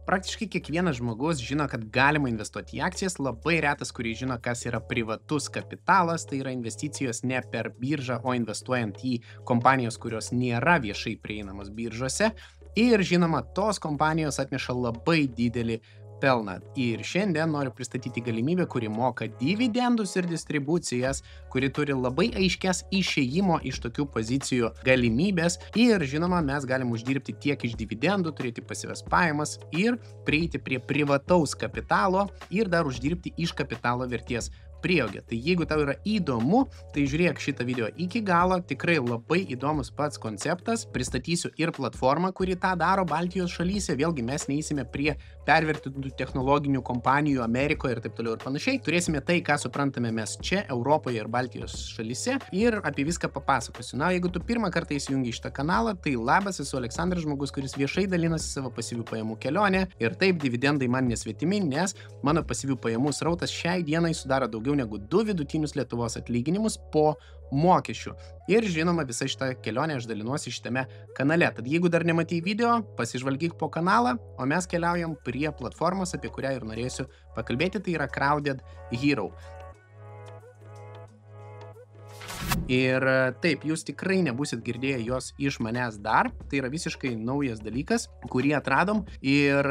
Praktiškai kiekvienas žmogus žino, kad galima investuoti į akcijas, labai retas, kuris žino, kas yra privatus kapitalas, tai yra investicijos ne per biržą, o investuojant į kompanijos, kurios nėra viešai prieinamos biržose. Ir žinoma, tos kompanijos atneša labai didelį pelną. Ir šiandien noriu pristatyti galimybę, kuri moka dividendus ir distribucijas, kuri turi labai aiškias išėjimo iš tokių pozicijų galimybės. Ir žinoma, mes galim uždirbti tiek iš dividendų, turėti pasyvias pajamas ir prieiti prie privataus kapitalo ir dar uždirbti iš kapitalo vertės prieaugį. Tai jeigu tau yra įdomu, tai žiūrėk šitą video iki galo, tikrai labai įdomus pats konceptas, pristatysiu ir platformą, kuri tą daro Baltijos šalyse, vėlgi mes neįsime prie pervertintų technologinių kompanijų Amerikoje ir taip toliau ir panašiai, turėsime tai, ką suprantame mes čia, Europoje ir Baltijos šalyse ir apie viską papasakosiu. Na, jeigu tu pirmą kartą įsijungi šitą kanalą, tai labas, esu Aleksandras, žmogus, kuris viešai dalinasi savo pasyvių pajamų kelionę ir taip dividendai man nesvetimi, nes mano pasyvių pajamų srautas šiai dienai sudaro daugiau negu 2 vidutinius Lietuvos atlyginimus po mokesčių. Ir žinoma, visą šitą kelionę aš dalinuosi šitame kanale. Tad jeigu dar nematei video, pasižvalgyk po kanalą, o mes keliaujam prie platformos, apie kurią ir norėsiu pakalbėti, tai yra Crowded Hero. Ir taip, jūs tikrai nebūsit girdėję jos iš manęs dar, tai yra visiškai naujas dalykas, kurį atradom ir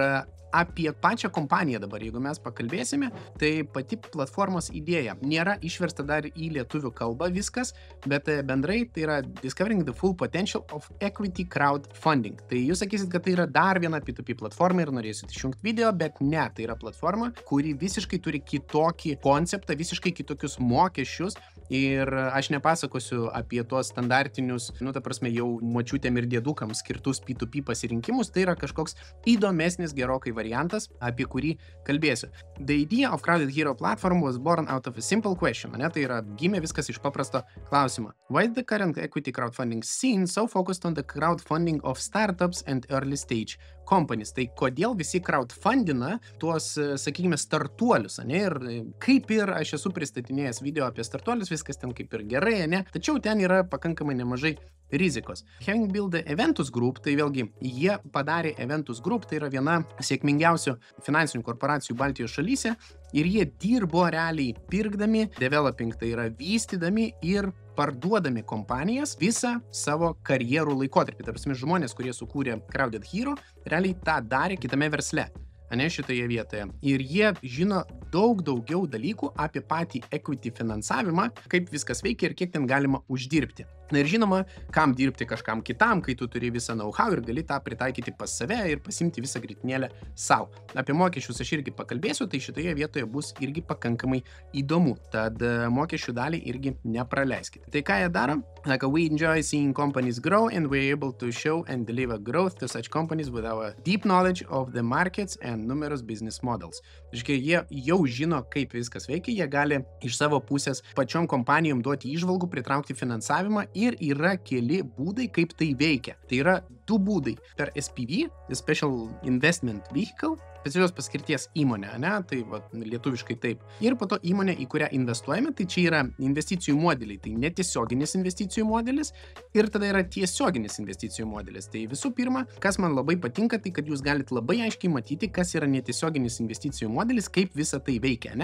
apie pačią kompaniją dabar, jeigu mes pakalbėsime, tai pati platformos idėja nėra išversta dar į lietuvių kalbą viskas, bet bendrai tai yra Discovering the Full Potential of Equity Crowdfunding. Tai jūs sakysit, kad tai yra dar viena P2P platforma ir norėsit išjungti video, bet ne, tai yra platforma, kuri visiškai turi kitokį konceptą, visiškai kitokius mokesčius ir aš nepasakosiu apie tuos standartinius, ta prasme, jau močiutėm ir dėdukams skirtus P2P pasirinkimus, tai yra kažkoks įdomesnis gerokai variantas, apie kurį kalbėsiu. The idea of Crowded Hero platform was born out of a simple question, tai yra gimė viskas iš paprasto klausimo. Why is the current equity crowdfunding scene so focused on the crowdfunding of startups and early stage companies? Tai kodėl visi crowdfundina tuos, sakykime, startuolius, ir kaip ir aš esu pristatinėjęs video apie startuolius, viskas ten kaip ir gerai, tačiau ten yra pakankamai nemažai rizikos. Having built the Eventus Group, tai vėlgi jie padarė Eventus Group, tai yra viena sėkmingiausių finansinių korporacijų Baltijos šalyse ir jie dirbo realiai pirkdami, developing, tai yra vystydami ir parduodami kompanijas visą savo karjerų laikotarpį. Tarp žmonės, kurie sukūrė Crowded Hero, realiai tą darė kitame versle. Šitoje vietoje. Ir jie žino daug daugiau dalykų apie patį equity finansavimą, kaip viskas veikia ir kiek ten galima uždirbti. Na ir žinoma, kam dirbti kažkam kitam, kai tu turi visą know-how ir gali tą pritaikyti pas save ir pasimti visą gritinėlę savo. Apie mokesčius aš irgi pakalbėsiu, tai šitoje vietoje bus irgi pakankamai įdomu. Tad mokesčių dalį irgi nepraleiskite. Tai ką jie daro? We enjoy seeing companies grow and we're able to show and deliver growth to such companies with our deep knowledge of the markets and numerous business models. Jie jau žino, kaip viskas veikia, jie gali iš savo pusės pačiom kompanijom duoti įžvalgų, pritraukti finansavimą ir yra keli būdai, kaip tai veikia. Tai yra 2 būdai. Per SPV, Special Investment Vehicle, specialios paskirties įmonė, tai lietuviškai taip. Ir po to įmonė, į kurią investuojame, tai čia yra investicijų modeliai, tai netiesioginis investicijų modelis ir tada yra tiesioginis investicijų modelis. Tai visų pirma, kas man labai patinka, tai kad jūs galite labai aiškiai matyti, kas yra netiesioginis investicijų modelis, kaip visa tai veikia,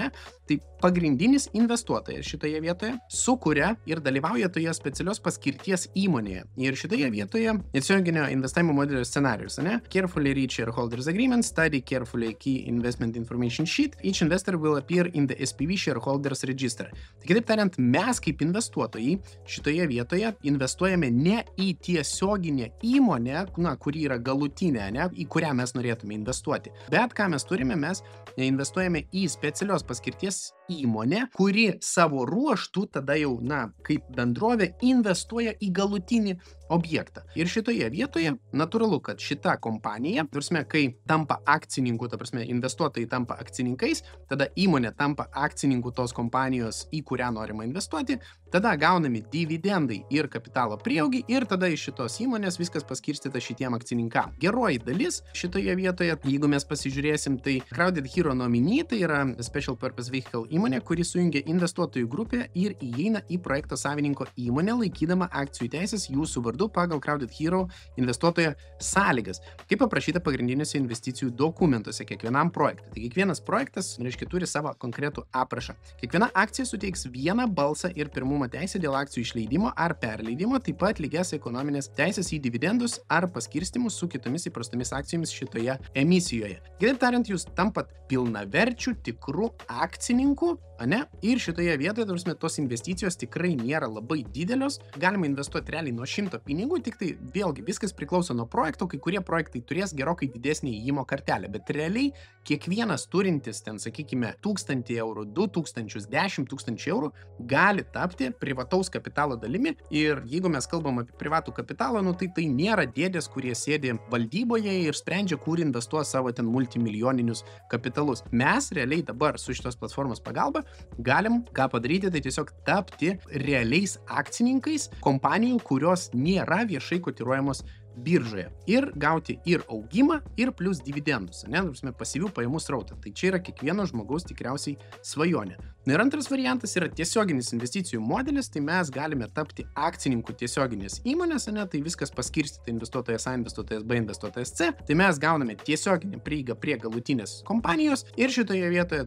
Tai pagrindinis investuotojas šitoje vietoje sukuria ir dalyvauja toje specialios paskirties įmonėje. Ir šitoje vietoje netiesioginio investavimo modelio scenarijus, Carefully read shareholders agreement, study carefully key investment information sheet, each investor will appear in the SPV shareholders register. Tai kitaip tariant, mes kaip investuotojai šitoje vietoje investuojame ne į tiesioginę įmonę, kuri yra galutinė, į kurią mes norėtume investuoti. Bet ką mes turime, mes investuojame į specialios paskirties įmonę, kuri savo ruoštų tada jau, kaip bendrovė investuoja į galutinį objektą. Ir šitoje vietoje natūralu, kad šita kompanija, kai tampa akcininkų, investuotojai tampa akcininkais, tada įmonė tampa akcininkų tos kompanijos, į kurią norima investuoti, tada gaunami dividendai ir kapitalo prieaugį ir tada iš šitos įmonės viskas paskirstyta šitiem akcininkam. Geroji dalis šitoje vietoje, jeigu mes pasižiūrėsim, tai Crowded Hero nominee, tai yra Special Purpose Vehicle įmonė, kuri sujungia investuotojų grupę ir įeina į projekto savininko įmonę, laikydama akcijų teisės jūsų vardu pagal Crowded Hero investuotojo sąlygas, kaip aprašyta pagrindiniuose investicijų dokumentuose kiekvienam projektui. Tai kiekvienas projektas, reiškia, turi savo konkretų aprašą. Kiekviena akcija suteiks vieną balsą ir pirmumo teisę dėl akcijų išleidimo ar perleidimo, taip pat lygias ekonominės teisės į dividendus ar paskirstimus su kitomis įprastomis akcijomis šitoje emisijoje. Kitaip tariant, jūs tampat pilnaverčių tikrų akcininkų, ane? Ir šitoje vietoje, tos investicijos tikrai nėra labai didelios. Galima investuoti realiai nuo 100 pinigų, tik tai vėlgi viskas priklauso nuo projektų, kai kurie projektai turės gerokai didesnį įėjimo kartelę, bet realiai kiekvienas turintis ten, sakykime, 1000 eurų, 2000, 10 000 eurų gali tapti privataus kapitalo dalimi. Ir jeigu mes kalbam apie privatų kapitalą, tai nėra dėdės, kurie sėdi valdyboje ir sprendžia, kur investuos savo ten multimilijoninius kapitalus. Mes realiai dabar su šitos platformos pagalba galim ką padaryti, tai tiesiog tapti realiais akcininkais kompanijų, kurios nėra viešai kotiruojamos biržoje ir gauti ir augimą, ir plus dividendus, ne, pasyvių pajamų srautą. Tai čia yra kiekvieno žmogaus tikriausiai svajonė. Ir antras variantas yra tiesioginis investicijų modelis, tai mes galime tapti akcininkų tiesioginės įmonės, ne, tai viskas paskirstyta investuotojas A, investuotojas B, investuotojas C, tai mes gauname tiesioginį prieigą prie galutinės kompanijos ir šitoje vietoje,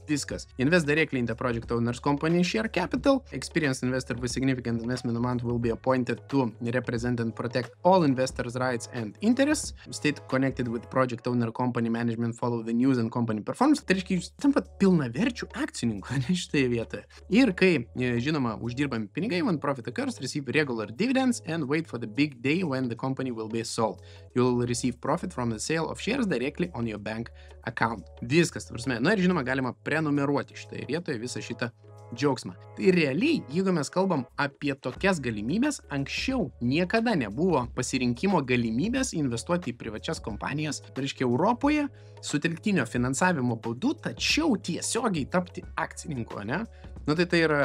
viskas. Invest directly in the project owner's company share capital. Experienced investor with significant investment amount will be appointed to represent and protect all investors' rights and interests. Stay connected with project owner company management, follow the news and company performance. Tai reiškia, jūs tampat pilnaverčių akcininkų šitoje vietoje. Ir kai, žinoma, uždirbami pinigai, when profit occurs, receive regular dividends and wait for the big day when the company will be sold. You will receive profit from the sale of shares directly on your bank account. Viskas, ir žinoma, galima prenumeruoti šitoje vietoje visą šitą džiaugsmą. Tai realiai, jeigu mes kalbam apie tokias galimybės, anksčiau niekada nebuvo pasirinkimo galimybės investuoti į privačias kompanijas, tai reiškia Europoje, sutelktinio finansavimo būdu, tačiau tiesiogiai tapti akcininku, ne? Tai yra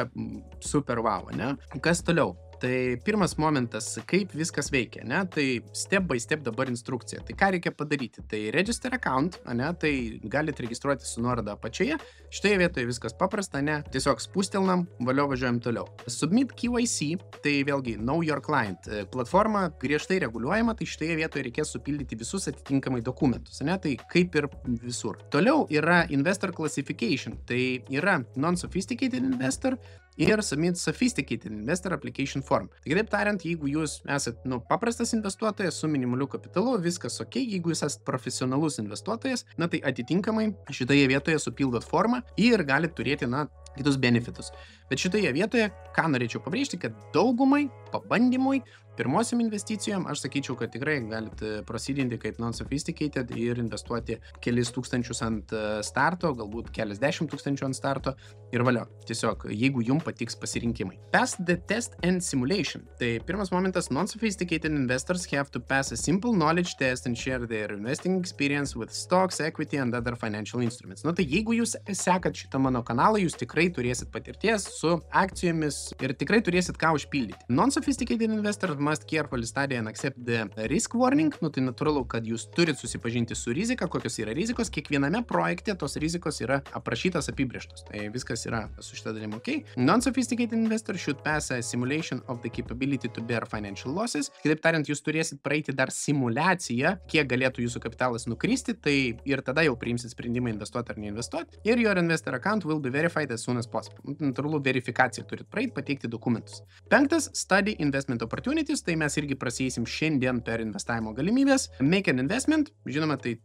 super wow, ne? Kas toliau? Tai pirmas momentas, kaip viskas veikia, ne? Tai step by step dabar instrukcija. Tai ką reikia padaryti? Tai register account, ne? Tai galite registruoti su nuoroda apačioje. Šitoje vietoje viskas paprasta, ne? Tiesiog spustelnam, valio važiuojam toliau. Submit KYC, tai vėlgi Know Your Client. Platforma griežtai reguliuojama, tai šitoje vietoje reikės supildyti visus atitinkamai dokumentus, ne? Tai kaip ir visur. Toliau yra Investor Classification, tai yra Non-Sophisticated Investor ir Submit Sophisticated Investor Application Form. Tai kitaip tariant, jeigu jūs esat paprastas investuotojas su minimaliu kapitalu, viskas ok, jeigu jūs esat profesionalus investuotojas, tai atitinkamai šitoje vietoje supildot formą ir galite turėti, kitus benefitus. Bet šitoje vietoje, ką norėčiau pabrėžti, kad daugumai pabandymui, pirmosiam investicijom, aš sakyčiau, kad tikrai galite prosidinti kaip non-sophisticated ir investuoti kelis tūkstančius ant starto, galbūt keliasdešimt tūkstančių ant starto ir valio. Tiesiog, jeigu jums patiks pasirinkimai. Pass the test and simulation. Tai pirmas momentas, non-sophisticated investors have to pass a simple knowledge test and share their investing experience with stocks, equity and other financial instruments. Tai jeigu jūs sekat šitą mano kanalą, jūs tikrai turėsit patirties su akcijomis ir tikrai turėsit ką užpildyti. Non-sophisticated investors must carefully study and accept the risk warning. Tai natūralu, kad jūs turit susipažinti su rizika, kokios yra rizikos. Kiekviename projekte tos rizikos yra aprašytos, apibrėžtos. Tai viskas yra su šitą dalim ok. Non-sophisticated investors should pass a simulation of the capability to bear financial losses. Kitaip tariant, jūs turėsit praeiti dar simulaciją, kiek galėtų jūsų kapitalas nukristi, tai ir tada jau priimsit sprendimą investuoti ar neinvestuoti. Ir your investor account will be verified as soon as possible. Natūralu, verifikaciją turit praeiti, pateikti dokumentus. Penktas, study investment opportunities. Tai mes irgi praseisim šiandien per investavimo galimybės. Make an investment, žinoma, tai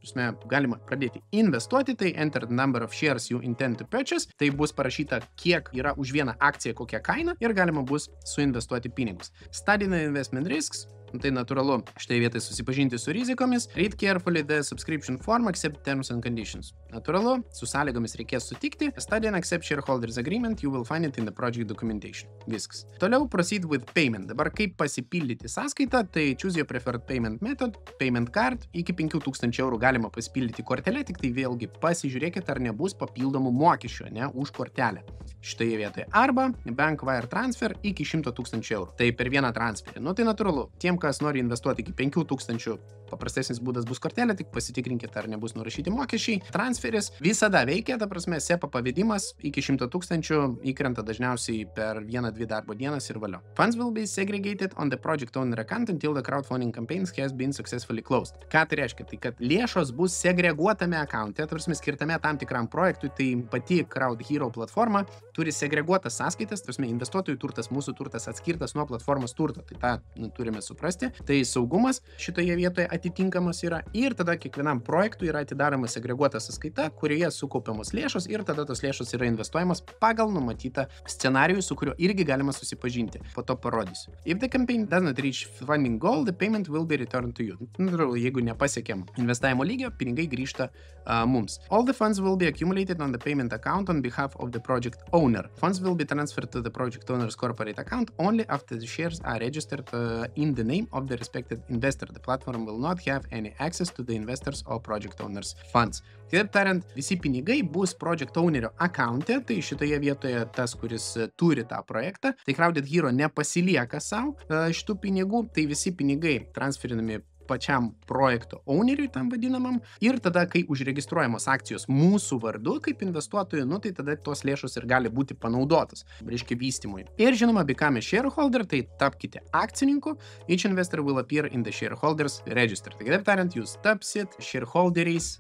galima pradėti investuoti, tai enter the number of shares you intend to purchase, tai bus parašyta, kiek yra už vieną akciją, kokia kaina ir galima bus suinvestuoti pinigus. Study the investment risks, tai natūralu, štai vietai susipažinti su rizikomis. Read carefully the subscription form, accept terms and conditions. Natūralu, su sąlygomis reikės sutikti. Study and accept shareholders agreement, you will find it in the project documentation. Viskas. Toliau proceed with payment. Dabar kaip pasipildyti sąskaitą, tai choose your preferred payment method, payment card, iki 5000 eurų galima pasipildyti kortelę, tik tai vėlgi pasižiūrėkit, ar nebus papildomų mokesčių, ne, už kortelę šitoje vietoje. Arba bank wire transfer iki 100 000 eurų. Tai per vieną transferį. Tai natūralu, tiem, kas nori investuoti iki 5,000, paprastesnis būdas bus kortelė, tik pasitikrinkite, ar nebus nurašyti mokesčiai. Transferis visada veikia, ta prasme, SEPA pavedimas iki 100,000 įkrenta dažniausiai per 1-2 darbo dienas ir valio. Funds will be segregated on the project owner account until the crowdfunding campaigns has been successfully closed. Ką tai reiškia? Tai kad lėšos bus segreguotame akante, ta prasme, skirtame tam tikram projektui, tai pati CrowdHero platforma turi segreguotas sąskaitas, ta prasme, investuotojų turtas, mūsų turtas atskirtas nuo platformos turto. Tai tą turime suprasti. Tai saugumas šitoje vietoje atitinkamas yra ir tada kiekvienam projektui yra atidaroma segreguota sąskaita, kurioje sukaupiamos lėšos ir tada tos lėšos yra investuojamos pagal numatytą scenarijų, su kuriuo irgi galima susipažinti. Po to parodysiu. If the campaign does not reach funding goal, the payment will be returned to you. Jeigu nepasiekėm investavimo lygio, pinigai grįžta mums. All the funds will be accumulated on the payment account on behalf of the project owner. Funds will be transferred to the project owner's corporate account only after the shares are registered in the name of the respected investor. The platform will not have any access to the investors or project owners funds. Kitaip tariant, visi pinigai bus project ownerio akante, tai šitoje vietoje tas, kuris turi tą projektą, tai CrowdHero nepasilieka savo šitų pinigų, tai visi pinigai transferinami pačiam projekto owneriui, tam vadinamam, ir tada, kai užregistruojamos akcijos mūsų vardu, kaip investuotojų, tai tada tos lėšos ir gali būti panaudotos, reiškia vystymui. Ir žinoma, become a shareholder, tai tapkite akcininku, each investor will appear in the shareholders register. Tai kitaip tariant, jūs tapsit shareholderiais,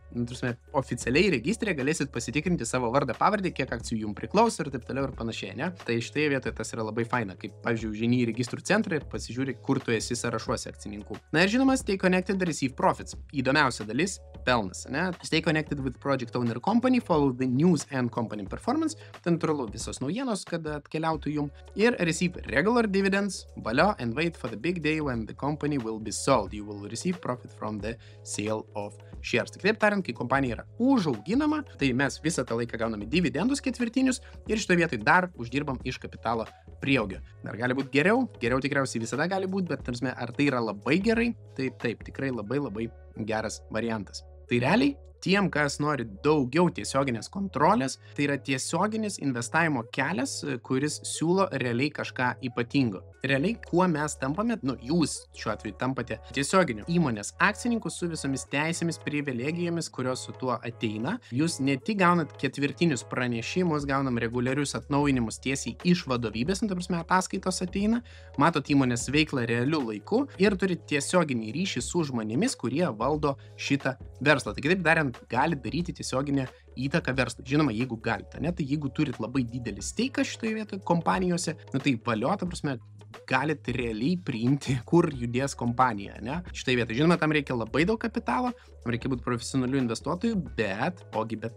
oficialiai registrė, galėsit pasitikrinti savo vardą, pavardę, kiek akcijų jums priklauso ir taip toliau ir panašiai, ne? Tai šitoje vietoje tas yra labai faina, kaip, pavyzdžiui, užeini į registrų centrą ir pasižiūri, kur tu esi sąrašuose akcininkų. Na ir žinoma, stay connected, receive profits. Įdomiausia dalis – pelnas, ne? Stay connected with project owner company, follow the news and company performance. Tai natūralu visos naujienos, kad atkeliautų jum. Ir receive regular dividends, valio, and wait for the big day when the company will be sold. You will receive profit from the sale of shares. Tai kitaip tariant, kai kompanija yra užauginama, tai mes visą tą laiką gauname dividendus ketvirtinius ir šitoje vietoje dar uždirbam iš kapitalo prieaugio. Dar gali būti geriau tikriausiai visada gali būti, bet tarsi, ar tai yra labai gerai, tai taip, tikrai labai geras variantas. Tai realiai, tiem, kas nori daugiau tiesioginės kontrolės, tai yra tiesioginis investavimo kelias, kuris siūlo realiai kažką ypatingo. Realiai, kuo mes tampame, jūs šiuo atveju tampate tiesioginiu įmonės akcininku su visomis teisėmis, privilegijomis, kurios su tuo ateina. Jūs ne tik gaunat ketvirtinius pranešimus, gaunam reguliarius atnaujinimus tiesiai iš vadovybės, ta prasme, ataskaitos ateina, matot įmonės veiklą realiu laiku ir turit tiesioginį ryšį su žmonėmis, kurie valdo šitą verslą. Tai kitaip darant, gali daryti tiesioginę įtaką verslui. Žinoma, jeigu galite, ne, tai jeigu turit labai didelį steiką šitoje vietoje kompanijose, tai valio, ta prasme, galit realiai priimti, kur judės kompanija, ne? Šitoje vietoje, žinoma, tam reikia labai daug kapitalo, tam reikia būti profesionalių investuotojų, bet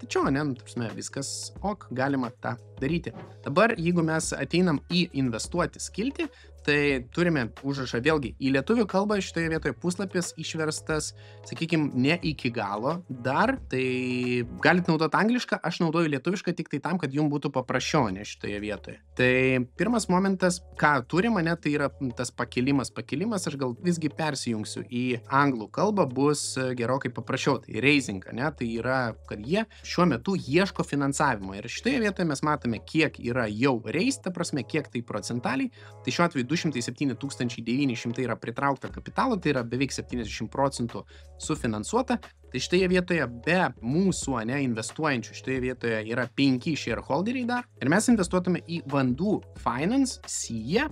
tačiau, ne, ta prasme, viskas galima tą daryti. Dabar, jeigu mes ateinam į investuoti skiltį, tai turime užrašą vėlgi į lietuvių kalbą, šitoje vietoje puslapis išverstas, sakykime, ne iki galo dar, tai galite naudoti anglišką, aš naudoju lietuvišką tik tai tam, kad jums būtų paprasčiau, ne šitoje vietoje. Tai pirmas momentas, ką turime, ne, tai yra tas pakilimas, aš gal visgi persijungsiu į anglų kalbą, bus gerokai paprasčiau, tai raising, ne, tai yra, kad jie šiuo metu ieško finansavimo ir šitoje vietoje mes matome, kiek yra jau raised, ta prasme, kiek tai procentaliai, tai šiuo atveju 207 900 yra pritraukta kapitalo, tai yra beveik 70% sufinansuota. Tai šitoje vietoje be mūsų, ne, investuojančių, šitoje vietoje yra 5 shareholderiai dar. Ir mes investuotume į Vandu Finance, SIE.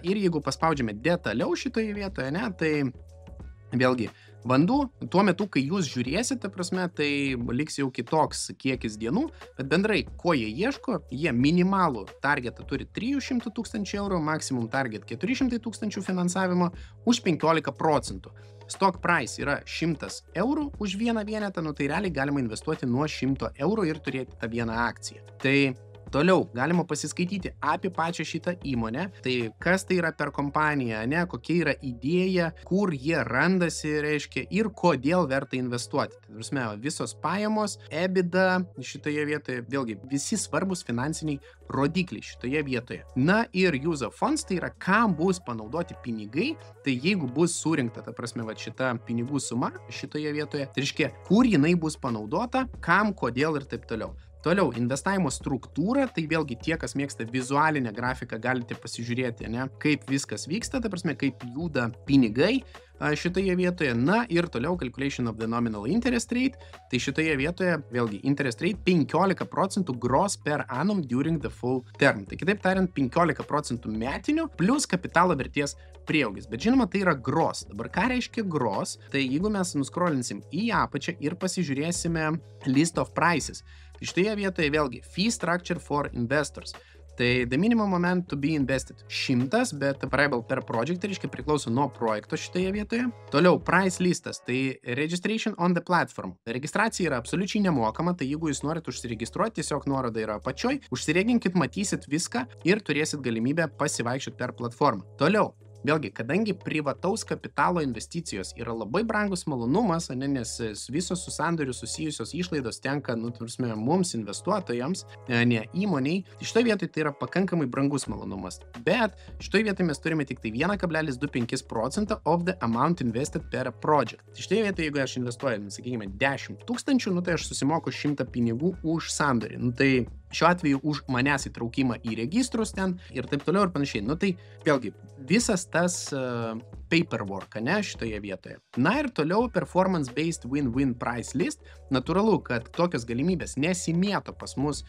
Ir jeigu paspaudžiame detaliau šitoje vietoje, ne, tai vėlgi, Vandu, tuo metu, kai jūs žiūrėsite, ta prasme, tai liks jau kitoks kiekis dienų, bet bendrai, ko jie ieško, jie minimalų targetą turi 300 000 eurų, maksimum target 400 000 finansavimo už 15%. Stock price yra 100 eurų už vieną vienetą, tai realiai galima investuoti nuo 100 eurų ir turėti tą vieną akciją. Tai toliau galima pasiskaityti apie pačią šitą įmonę, tai kas tai yra per kompaniją, ne, kokia yra idėja, kur jie randasi, reiškia, ir kodėl verta investuoti. Tai prasme, visos pajamos, EBITDA šitoje vietoje, vėlgi, visi svarbus finansiniai rodikliai šitoje vietoje. Na ir use of funds, tai yra, kam bus panaudoti pinigai, tai jeigu bus surinkta, ta prasme, šita pinigų suma šitoje vietoje, tai reiškia, kur jinai bus panaudota, kam, kodėl ir taip toliau. Toliau, investavimo struktūra, tai vėlgi tie, kas mėgsta vizualinę grafiką, galite pasižiūrėti, ne, kaip viskas vyksta, ta prasme, kaip juda pinigai šitoje vietoje. Na ir toliau calculation of the nominal interest rate, tai šitoje vietoje vėlgi interest rate 15% gross per annum during the full term. Tai kitaip tariant, 15% metinių plus kapitalo vertės prieaugis. Bet žinoma, tai yra gross. Dabar ką reiškia gross? Tai jeigu mes nuskrolinsim į apačią ir pasižiūrėsime list of prices, tai šitoje vietoje vėlgi fee structure for investors. Tai the minimum amount to be invested 100, bet variable per project, tai reiškia priklauso nuo projekto šitoje vietoje. Toliau, price listas, tai registration on the platform. Registracija yra absoliučiai nemokama, tai jeigu jūs norit užsiregistruoti, tiesiog nuoroda yra apačioj, užsireginkit, matysit viską ir turėsit galimybę pasivaikščioti per platformą. Toliau. Vėlgi, kadangi privataus kapitalo investicijos yra labai brangus malonumas, nes visos su sandoriu susijusios išlaidos tenka, mums investuotojams, ne įmoniai, tai šitoje vietoje tai yra pakankamai brangus malonumas. Bet šitoje vietoje mes turime tik tai 1,25% of the amount invested per project. Tai šitoje vietoje, jeigu aš investuoju, sakykime, 10 000, tai aš susimoku 100 pinigų už sandorį. Tai šiuo atveju už manęs įtraukimą į registrus ten ir taip toliau ir panašiai. Tai vėlgi, visas tas paperwork, ne, šitoje vietoje. Na ir toliau performance-based win-win price list. Natūralu, kad tokios galimybės nesimėto pas mus,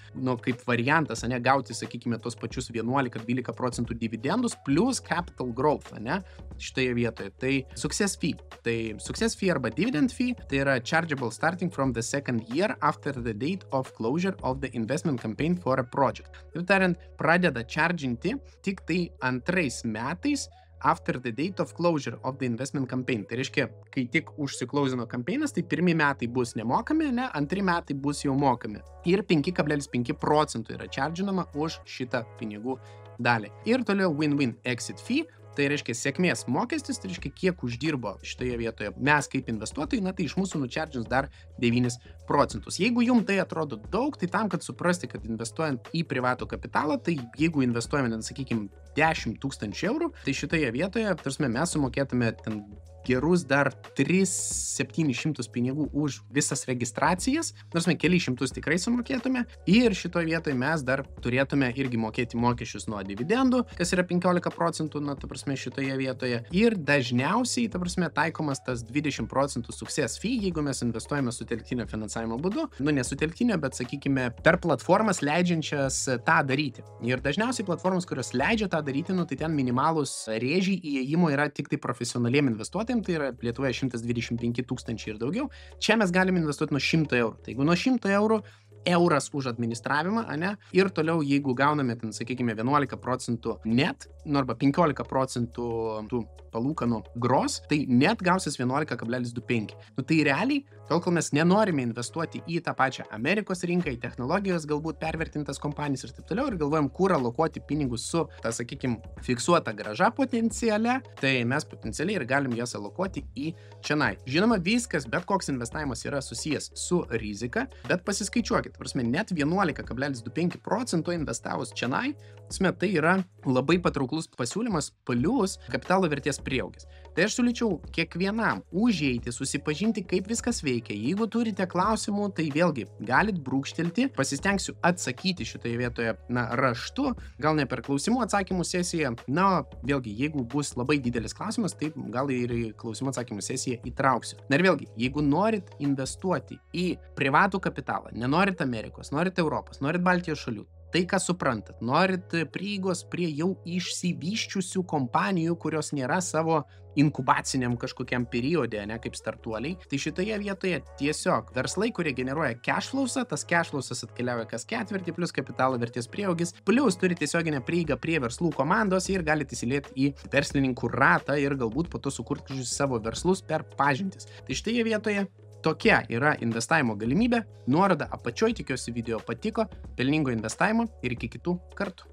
kaip variantas, ne, gauti, sakykime, tos pačius 11-12% dividendus plus capital growth, ne, šitoje vietoje. Tai success fee. Tai success fee arba dividend fee, tai yra chargeable starting from the second year after the date of closure of the investment campaign for a project. Taip tariant, pradeda charginti tik tai 2 metais after the date of closure of the investment campaign. Tai reiškia, kai tik užsiklausino kampeinas, tai 1 metai bus nemokami, ne, 2 metai bus jau mokami. Ir 5,5% yra charginama už šitą pinigų dalį. Ir toliau win-win exit fee. Tai reiškia sėkmės mokestis, tai reiškia kiek uždirbo šitoje vietoje mes kaip investuotojai, tai iš mūsų nučardžins dar 9%. Jeigu jums tai atrodo daug, tai tam, kad suprasti, kad investuojant į privatų kapitalą, tai jeigu investuojame, sakykime, 10 000 eurų, tai šitoje vietoje, tarsi mes sumokėtume ten gerus dar 3-700 pinigų už visas registracijas, nors mes keli šimtus tikrai sumokėtume, ir šitoje vietoje mes dar turėtume irgi mokėti mokesčius nuo dividendų, kas yra 15%, šitoje vietoje, ir dažniausiai, taikomas tas 20% success fee, jeigu mes investuojame sutelktinio finansavimo būdu, nesutelktinio, bet, sakykime, per platformas leidžiančias tą daryti. Ir dažniausiai platformas, kurios leidžia tą daryti, tai ten minimalus rėžiai įėjimo yra tik tai profesionaliem investuotojams, tai yra Lietuvoje 125 000 ir daugiau. Čia mes galime investuoti nuo 100 eurų. Tai jeigu nuo 100 eurų euras už administravimą, ne, ir toliau, jeigu gauname, ten, sakykime, 11% net, arba 15% tų palūkanų gross, tai net gausis 11,25. Tai realiai, tol kol mes nenorime investuoti į tą pačią Amerikos rinką, į technologijos galbūt pervertintas kompanijas ir taip toliau, ir galvojam, kur alokuoti pinigus su, ta, sakykime, fiksuota grąža potenciale, tai mes potencialiai ir galim jas alokuoti į čionai. Žinoma, viskas, bet koks investavimas yra susijęs su rizika, bet pasiskaičiuokit. Net 11,25% investavus čionai, tai yra labai patrauklus pasiūlymas plius kapitalo vertės prieaugis. Tai aš siūlyčiau kiekvienam užeiti, susipažinti, kaip viskas veikia. Jeigu turite klausimų, tai vėlgi galit brūkštelti, pasistengsiu atsakyti šitoje vietoje raštu, gal ne per klausimų atsakymų sesiją. Vėlgi, jeigu bus labai didelis klausimas, tai gal ir į klausimų atsakymų sesiją įtrauksiu. Ir vėlgi, jeigu norit investuoti į privatų kapitalą, nenorit Amerikos, norit Europos, norit Baltijos šalių, tai ką suprantat, norit prieigos prie jau išsivyščiusių kompanijų, kurios nėra savo inkubaciniam kažkokiam periode, ne kaip startuoliai, tai šitoje vietoje tiesiog verslai, kurie generuoja cashflowsą, tas cashflowsas atkeliauja kas ketvirtį, plus kapitalo vertės prieaugis, plus turi tiesioginę prieigą prie verslų komandos ir galite įsilieti į verslininkų ratą ir galbūt po to sukurti savo verslus per pažintis. Tai šitoje vietoje tokia yra investavimo galimybė. Nuoroda apačioj, tikiuosi video patiko, pelningo investavimo ir iki kitų kartų.